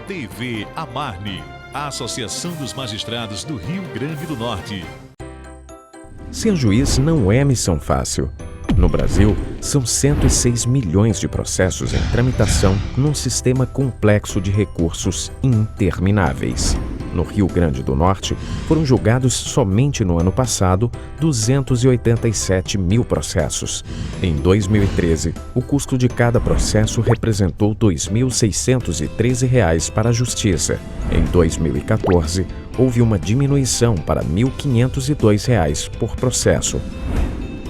TV Amarni, a Associação dos Magistrados do Rio Grande do Norte. Ser juiz não é missão fácil. No Brasil, são 106 milhões de processos em tramitação num sistema complexo de recursos intermináveis. No Rio Grande do Norte, foram julgados somente no ano passado 287 mil processos. Em 2013, o custo de cada processo representou R$ 2.613 para a Justiça. Em 2014, houve uma diminuição para R$ 1.502 por processo.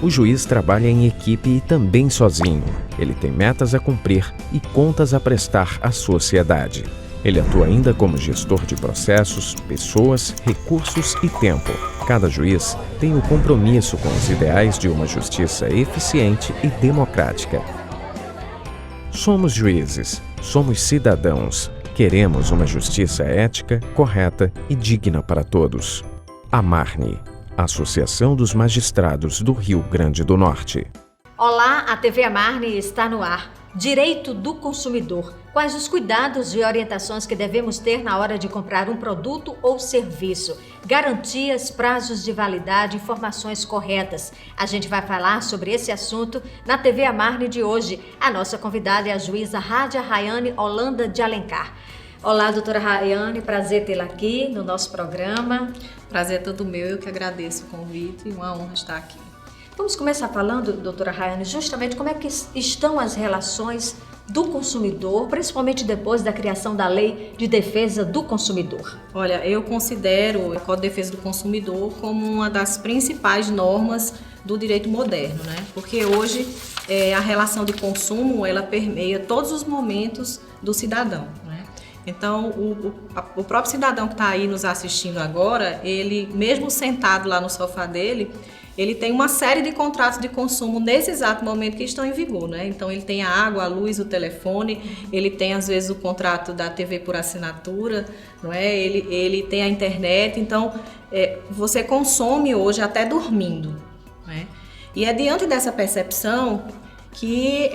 O juiz trabalha em equipe e também sozinho. Ele tem metas a cumprir e contas a prestar à sociedade. Ele atua ainda como gestor de processos, pessoas, recursos e tempo. Cada juiz tem o compromisso com os ideais de uma justiça eficiente e democrática. Somos juízes, somos cidadãos. Queremos uma justiça ética, correta e digna para todos. Amarni, Associação dos Magistrados do Rio Grande do Norte. Olá, a TV Amarni está no ar. Direito do consumidor. Quais os cuidados e orientações que devemos ter na hora de comprar um produto ou serviço? Garantias, prazos de validade, informações corretas. A gente vai falar sobre esse assunto na TV Amarni de hoje. A nossa convidada é a juíza Rádia Rayane Holanda de Alencar. Olá, doutora Rayane, prazer tê-la aqui no nosso programa. Prazer é todo meu, eu que agradeço o convite e uma honra estar aqui. Vamos começar falando, doutora Rayane, justamente como é que estão as relações do consumidor, principalmente depois da criação da Lei de Defesa do Consumidor. Olha, eu considero o Código de Defesa do Consumidor como uma das principais normas do direito moderno, né? Porque hoje a relação de consumo, ela permeia todos os momentos do cidadão, né? Então, o próprio cidadão que está aí nos assistindo agora, ele, mesmo sentado lá no sofá dele, ele tem uma série de contratos de consumo nesse exato momento que estão em vigor, né? Então, ele tem a água, a luz, o telefone, ele tem, às vezes, o contrato da TV por assinatura, não é? Ele tem a internet. Então, você consome hoje até dormindo, né? E é diante dessa percepção que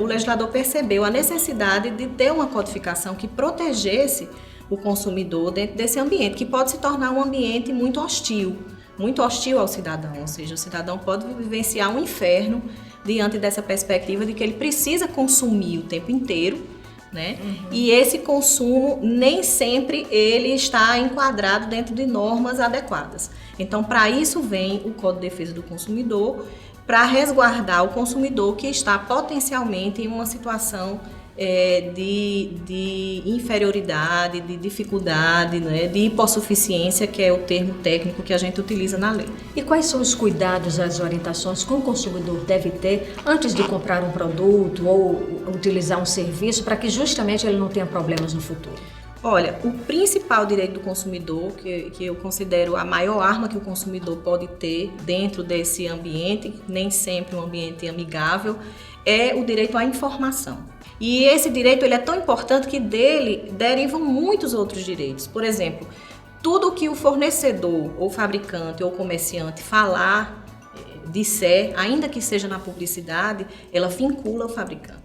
o legislador percebeu a necessidade de ter uma codificação que protegesse o consumidor dentro desse ambiente, que pode se tornar um ambiente muito hostil ao cidadão, ou seja, o cidadão pode vivenciar um inferno diante dessa perspectiva de que ele precisa consumir o tempo inteiro, né? E esse consumo nem sempre ele está enquadrado dentro de normas adequadas. Então, para isso vem o Código de Defesa do Consumidor, para resguardar o consumidor que está potencialmente em uma situação de inferioridade, de dificuldade, né, de hipossuficiência, que é o termo técnico que a gente utiliza na lei. E quais são os cuidados, as orientações que o consumidor deve ter antes de comprar um produto ou utilizar um serviço para que justamente ele não tenha problemas no futuro? Olha, o principal direito do consumidor, que eu considero a maior arma que o consumidor pode ter dentro desse ambiente, nem sempre um ambiente amigável, é o direito à informação. E esse direito ele é tão importante que dele derivam muitos outros direitos. Por exemplo, tudo que o fornecedor, ou fabricante, ou comerciante falar, disser, ainda que seja na publicidade, ela vincula o fabricante.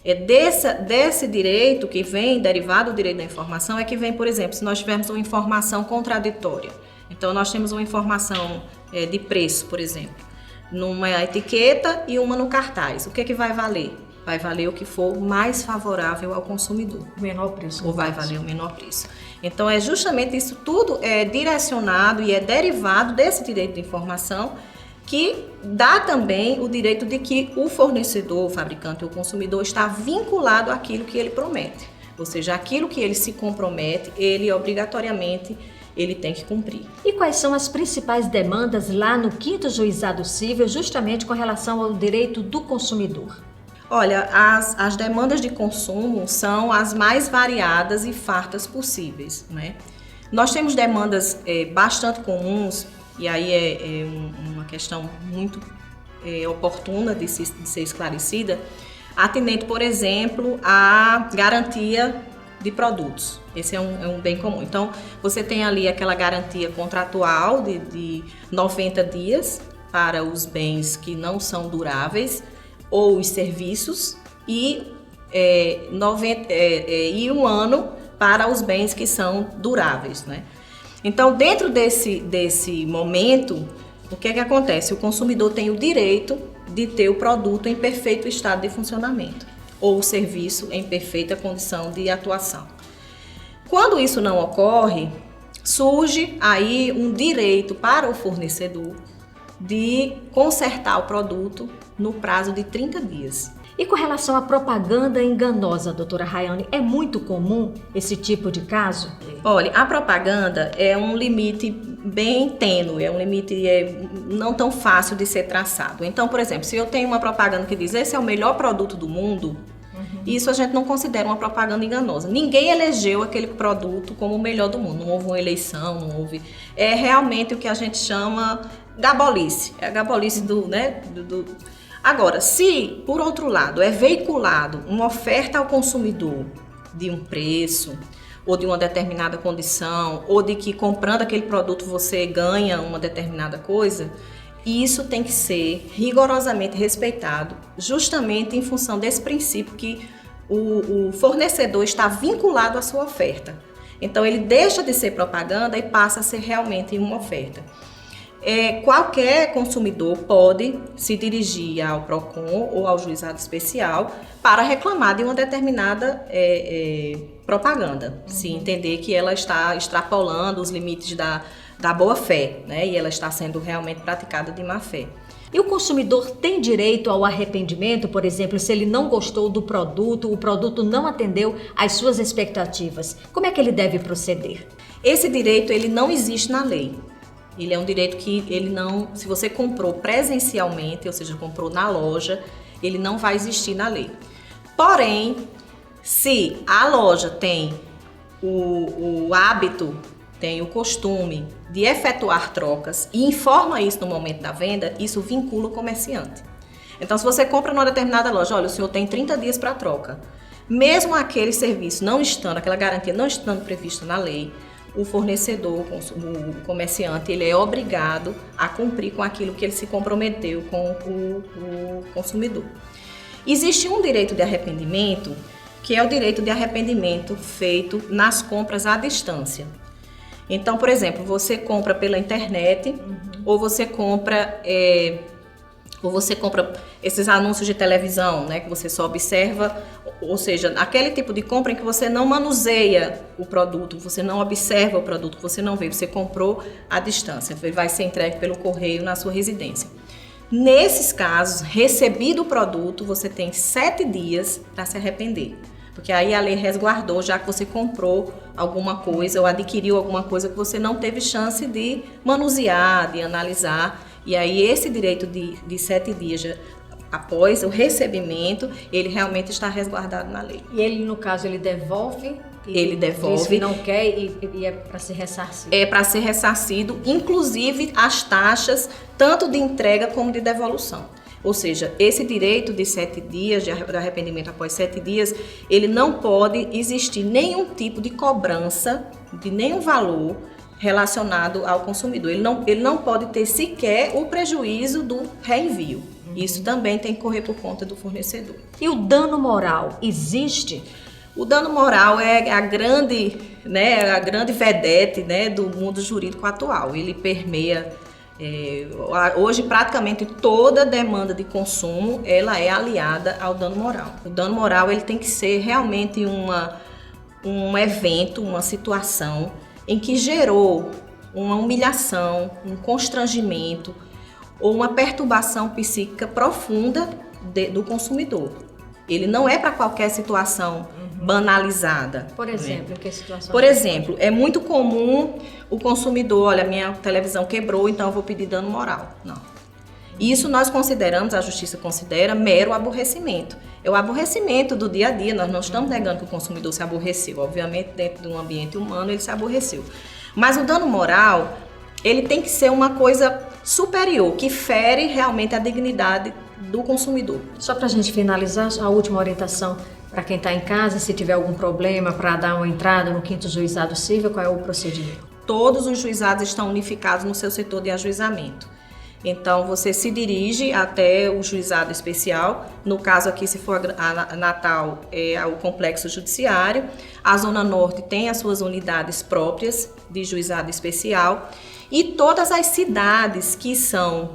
Desse direito que vem, derivado do direito da informação, é que vem, por exemplo, se nós tivermos uma informação contraditória. Então, nós temos uma informação de preço, por exemplo, numa etiqueta e uma no cartaz. O que vai valer? Vai valer o que for mais favorável ao consumidor. O menor preço. Ou vai valer o menor preço. Então, é justamente isso tudo direcionado e é derivado desse direito de informação, que dá também o direito de que o fornecedor, o fabricante ou o consumidor está vinculado àquilo que ele promete. Ou seja, aquilo que ele se compromete, ele obrigatoriamente ele tem que cumprir. E quais são as principais demandas lá no 5º Juizado Cível, justamente com relação ao direito do consumidor? Olha, as demandas de consumo são as mais variadas e fartas possíveis, né? Nós temos demandas bastante comuns, e aí é uma questão muito oportuna de ser esclarecida, atendente, por exemplo, à garantia de produtos. Esse é um bem comum. Então, você tem ali aquela garantia contratual de 90 dias para os bens que não são duráveis, ou os serviços, e e 1 ano para os bens que são duráveis, né? Então, dentro desse momento, o que é que acontece? O consumidor tem o direito de ter o produto em perfeito estado de funcionamento ou o serviço em perfeita condição de atuação. Quando isso não ocorre, surge aí um direito para o fornecedor de consertar o produto no prazo de 30 dias. E com relação à propaganda enganosa, doutora Rayane, é muito comum esse tipo de caso? Olha, a propaganda é um limite bem tênue, é um limite não tão fácil de ser traçado. Então, por exemplo, se eu tenho uma propaganda que diz esse é o melhor produto do mundo, isso a gente não considera uma propaganda enganosa. Ninguém elegeu aquele produto como o melhor do mundo, não houve uma eleição, não houve... É realmente o que a gente chama gabolice, é a gabolice Agora, se, por outro lado, é veiculado uma oferta ao consumidor de um preço, ou de uma determinada condição, ou de que comprando aquele produto você ganha uma determinada coisa, isso tem que ser rigorosamente respeitado, justamente em função desse princípio que o fornecedor está vinculado à sua oferta. Então, ele deixa de ser propaganda e passa a ser realmente uma oferta. Qualquer consumidor pode se dirigir ao PROCON ou ao juizado especial para reclamar de uma determinada propaganda, se entender que ela está extrapolando os limites da boa-fé, né? E ela está sendo realmente praticada de má-fé. E o consumidor tem direito ao arrependimento, por exemplo, se ele não gostou do produto, o produto não atendeu às suas expectativas? Como é que ele deve proceder? Esse direito ele não existe na lei. Ele é um direito que ele não, se você comprou presencialmente, ou seja, comprou na loja, ele não vai existir na lei. Porém, se a loja tem o hábito, tem o costume de efetuar trocas e informa isso no momento da venda, isso vincula o comerciante. Então, se você compra numa determinada loja, olha, o senhor tem 30 dias para troca. Mesmo aquele serviço não estando, aquela garantia não estando prevista na lei, o fornecedor, o comerciante, ele é obrigado a cumprir com aquilo que ele se comprometeu com o consumidor. Existe um direito de arrependimento, que é o direito de arrependimento feito nas compras à distância. Então, por exemplo, você compra pela internet, ou você compra esses anúncios de televisão, né, que você só observa, ou seja, aquele tipo de compra em que você não manuseia o produto, você não observa o produto, você não vê, você comprou à distância, vai ser entregue pelo correio na sua residência. Nesses casos, recebido o produto, você tem 7 dias para se arrepender, porque aí a lei resguardou, já que você comprou alguma coisa ou adquiriu alguma coisa que você não teve chance de manusear, de analisar. E aí esse direito de 7 dias após o recebimento, ele realmente está resguardado na lei. E ele, no caso, ele devolve? Ele devolve. Diz que não quer e é para ser ressarcido? É para ser ressarcido, inclusive as taxas, tanto de entrega como de devolução. Ou seja, esse direito de 7 dias, de arrependimento após 7 dias, ele não pode existir nenhum tipo de cobrança, de nenhum valor relacionado ao consumidor. Ele não pode ter sequer o prejuízo do reenvio. Isso também tem que correr por conta do fornecedor. E o dano moral existe? O dano moral é a grande vedete, né, do mundo jurídico atual. Ele permeia, hoje praticamente toda demanda de consumo, ela é aliada ao dano moral. O dano moral ele tem que ser realmente um evento, uma situação em que gerou uma humilhação, um constrangimento ou uma perturbação psíquica profunda do consumidor. Ele não é para qualquer situação banalizada. Por exemplo, que situação? Por exemplo, é muito comum o consumidor, olha, minha televisão quebrou, então eu vou pedir dano moral. Não. Isso nós consideramos, a justiça considera, mero aborrecimento. É o aborrecimento do dia a dia, nós não estamos negando que o consumidor se aborreceu. Obviamente, dentro de um ambiente humano, ele se aborreceu. Mas o dano moral, ele tem que ser uma coisa superior, que fere realmente a dignidade do consumidor. Só para a gente finalizar, a última orientação para quem está em casa, se tiver algum problema para dar uma entrada no 5º Juizado Civil, qual é o procedimento? Todos os juizados estão unificados no seu setor de ajuizamento. Então, você se dirige até o juizado especial. No caso aqui, se for a Natal, é o complexo judiciário. A Zona Norte tem as suas unidades próprias de juizado especial. E todas as cidades que são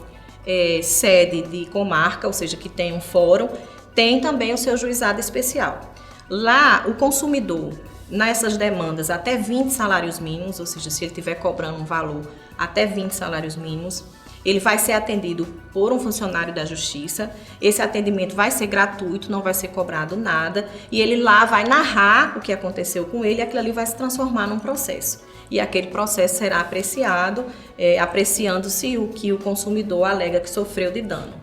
sede de comarca, ou seja, que tem um fórum, tem também o seu juizado especial. Lá, o consumidor, nessas demandas até 20 salários mínimos, ou seja, se ele estiver cobrando um valor até 20 salários mínimos, ele vai ser atendido por um funcionário da Justiça. Esse atendimento vai ser gratuito, não vai ser cobrado nada, e ele lá vai narrar o que aconteceu com ele, e aquilo ali vai se transformar num processo. E aquele processo será apreciado, apreciando-se o que o consumidor alega que sofreu de dano.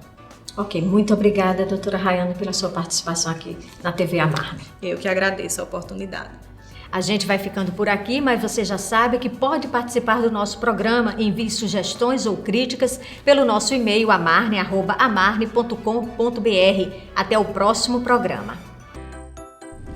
Ok, muito obrigada, doutora Rayane, pela sua participação aqui na TV Amarne. Eu que agradeço a oportunidade. A gente vai ficando por aqui, mas você já sabe que pode participar do nosso programa. Envie sugestões ou críticas pelo nosso e-mail amarne@amarne.com.br. Até o próximo programa.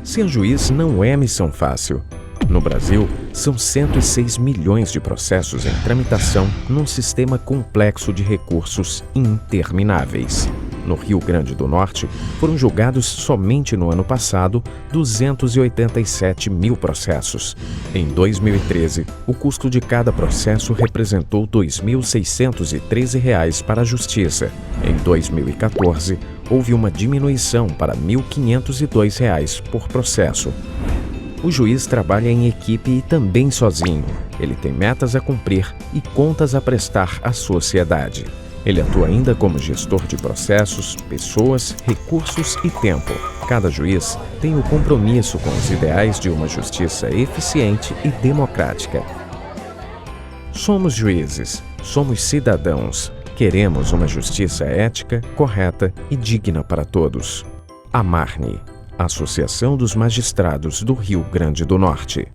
Ser juiz não é missão fácil. No Brasil, são 106 milhões de processos em tramitação num sistema complexo de recursos intermináveis. No Rio Grande do Norte, foram julgados somente no ano passado 287 mil processos. Em 2013, o custo de cada processo representou R$ 2.613 para a Justiça. Em 2014, houve uma diminuição para R$ 1.502 por processo. O juiz trabalha em equipe e também sozinho. Ele tem metas a cumprir e contas a prestar à sociedade. Ele atua ainda como gestor de processos, pessoas, recursos e tempo. Cada juiz tem o compromisso com os ideais de uma justiça eficiente e democrática. Somos juízes, somos cidadãos. Queremos uma justiça ética, correta e digna para todos. Amarne, Associação dos Magistrados do Rio Grande do Norte.